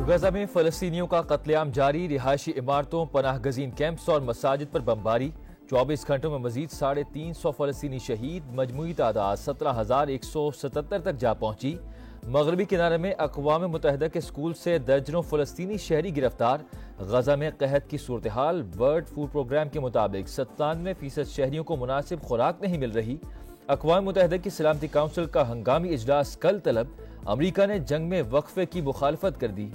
غزہ میں فلسطینیوں کا قتل عام جاری، رہائشی عمارتوں، پناہ گزین کیمپس اور مساجد پر بمباری۔ 24 گھنٹوں میں مزید 350 فلسطینی شہید، مجموعی تعداد 17,177 تک جا پہنچی۔ مغربی کنارے میں اقوام متحدہ کے اسکول سے درجنوں فلسطینی شہری گرفتار۔ غزہ میں قحط کی صورتحال، ورلڈ فوڈ پروگرام کے مطابق 97% شہریوں کو مناسب خوراک نہیں مل رہی۔ اقوام متحدہ کی سلامتی کونسل کا ہنگامی اجلاس کل طلب، امریکہ نے جنگ میں وقفے کی مخالفت کر دی۔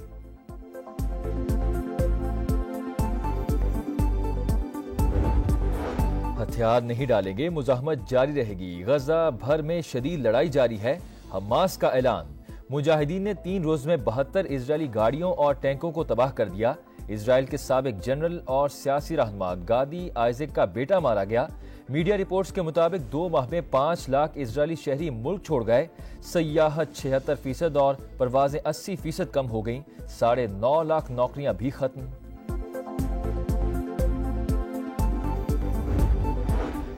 ہتھیار نہیں ڈالیں گے، مزاحمت جاری رہے گی۔ غزہ بھر میں شدید لڑائی جاری ہے، حماس کا اعلان۔ مجاہدین نے 3 روز میں 72 اسرائیلی گاڑیوں اور ٹینکوں کو تباہ کر دیا۔ اسرائیل کے سابق جنرل اور سیاسی رہنما گادی آئزک کا بیٹا مارا گیا۔ میڈیا رپورٹس کے مطابق 2 ماہ میں 5 لاکھ اسرائیلی شہری ملک چھوڑ گئے۔ سیاحت 76% اور پروازیں 80% کم ہو گئیں۔ 9.5 لاکھ نوکریاں بھی ختم۔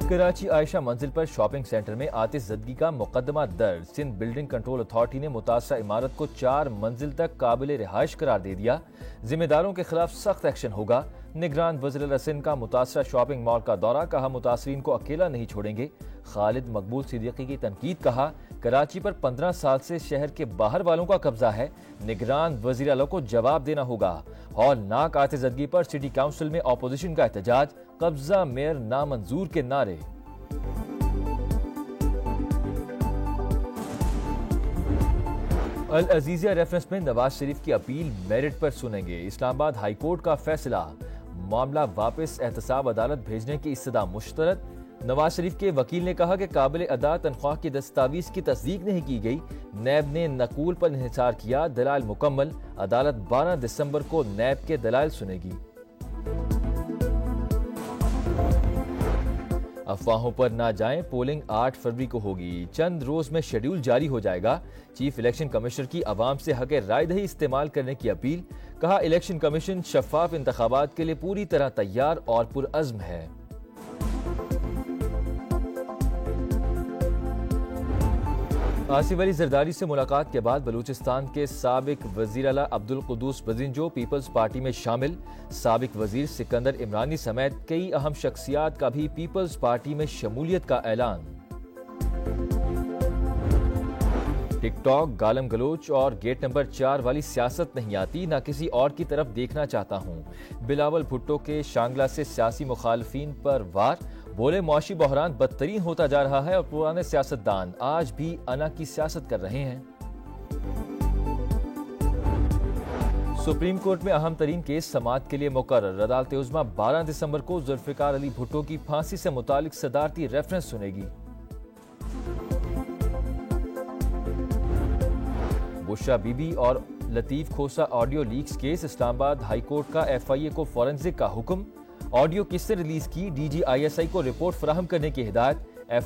کراچی عائشہ منزل پر شاپنگ سینٹر میں آتش زدگی کا مقدمہ درج۔ سندھ بلڈنگ کنٹرول اتھارٹی نے متاثرہ عمارت کو 4 منزل تک قابل رہائش قرار دے دیا۔ ذمہ داروں کے خلاف سخت ایکشن ہوگا۔ نگران وزیر اعلیٰ سندھ کا متاثرہ شاپنگ مال کا دورہ، کہا متاثرین کو اکیلا نہیں چھوڑیں گے۔ خالد مقبول صدیقی کی تنقید، کہا کراچی پر 15 سال سے شہر کے باہر والوں کا قبضہ ہے، نگران وزیر اعلیٰ کو جواب دینا ہوگا۔ ہولناک آتش زدگی پر سٹی کونسل میں اپوزیشن کا احتجاج، قبضہ میئر نامنظور کے نعرے۔ العزیزیہ ریفرنس میں نواز شریف کی اپیل میرٹ پر سنیں گے۔ اسلام آباد ہائی کورٹ کا فیصلہ، معاملہ واپس احتساب عدالت بھیجنے کی استدعا مسترد۔ نواز شریف کے وکیل نے کہا کہ قابل ادا تنخواہ کی دستاویز کی تصدیق نہیں کی گئی، نیب نے نقول پر انحصار کیا، دلائل مکمل۔ عدالت 12 دسمبر کو نیب کے دلائل سنے گی۔ افواہوں پر نہ جائیں، پولنگ 8 فروری کو ہوگی، چند روز میں شیڈول جاری ہو جائے گا۔ چیف الیکشن کمشنر کی عوام سے حق رائے دہی استعمال کرنے کی اپیل، کہا الیکشن کمیشن شفاف انتخابات کے لیے پوری طرح تیار اور پرعزم ہے۔ آصف علی زرداری سے ملاقات کے بعد بلوچستان کے سابق وزیر اعلیٰ عبدالقدوس بزنجو پیپلز پارٹی میں شامل۔ سابق وزیر سکندر عمرانی سمیت کئی اہم شخصیات کا بھی پیپلز پارٹی میں شمولیت کا اعلان۔ ٹک ٹاک، گالم گلوچ اور گیٹ نمبر 4 والی سیاست نہیں آتی، نہ کسی اور کی طرف دیکھنا چاہتا ہوں۔ بلاول بھٹو کے شانگلہ سے سیاسی مخالفین پر وار، بولے معاشی بحران بدترین ہوتا جا رہا ہے اور پرانے سیاستدان آج بھی انا کی سیاست کر رہے ہیں۔ سپریم کورٹ میں اہم ترین کیس سماعت کے لیے مقرر، عدالت عظمیٰ 12 دسمبر کو ذوالفقار علی بھٹو کی پھانسی سے متعلق صدارتی ریفرنس سنے گی۔ بشرا بی بی اور لطیف کھوسہ آڈیو لیکس کیس، اسلام آباد ہائی کورٹ کا FIA کو فورنزک کا حکم۔ آڈیو کس سے ریلیز کی، DG ISI کو رپورٹ فراہم کرنے کی ہدایت،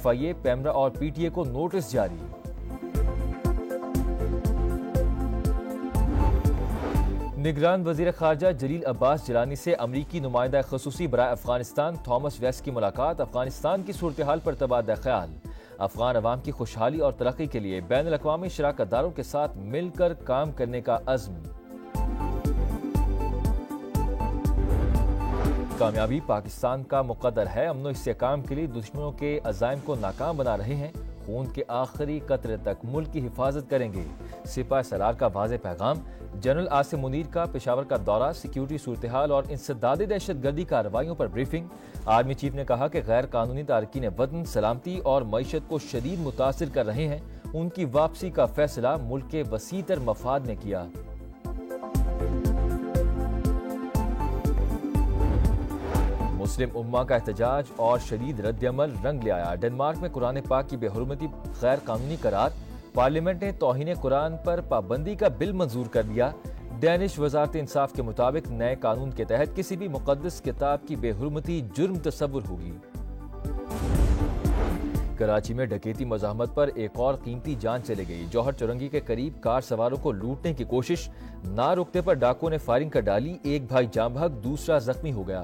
FIA، پیمرا اور PTA کو نوٹس جاری۔ نگران وزیر خارجہ جلیل عباس جیلانی سے امریکی نمائندہ خصوصی برائے افغانستان تھامس ویس کی ملاقات، افغانستان کی صورتحال پر تبادلہ خیال، افغان عوام کی خوشحالی اور ترقی کے لیے بین الاقوامی شراکت داروں کے ساتھ مل کر کام کرنے کا عزم۔ کامیابی پاکستان کا مقدر ہے، امن و استحکام کے لیے دشمنوں کے عزائم کو ناکام بنا رہے ہیں، خون کے آخری قطرے تک ملک کی حفاظت کریں گے، سپاہ سالار کا واضح پیغام۔ جنرل عاصم منیر کا پشاور کا دورہ، سیکیورٹی صورتحال اور انسدادی دہشت گردی کارروائیوں پر بریفنگ۔ آرمی چیف نے کہا کہ غیر قانونی تارکین وطن سلامتی اور معیشت کو شدید متاثر کر رہے ہیں، ان کی واپسی کا فیصلہ ملک کے وسیع تر مفاد نے کیا۔ مسلم امہ کا احتجاج اور شدید رد عمل رنگ لے آیا، ڈنمارک میں قرآن پاک کی بے حرمتی غیر قانونی قرار، پارلیمنٹ نے توہین قرآن پر پابندی کا بل منظور کر دیا۔ ڈینش وزارت انصاف کے مطابق نئے قانون کے تحت کسی بھی مقدس کتاب کی بے حرمتی جرم تصور ہوگی۔ کراچی میں ڈکیتی مزاحمت پر ایک اور قیمتی جان چلی گئی، جوہر چورنگی کے قریب کار سواروں کو لوٹنے کی کوشش، نہ رکتے پر ڈاکو نے فائرنگ کر ڈالی، ایک بھائی جاں بحق، دوسرا زخمی ہو گیا۔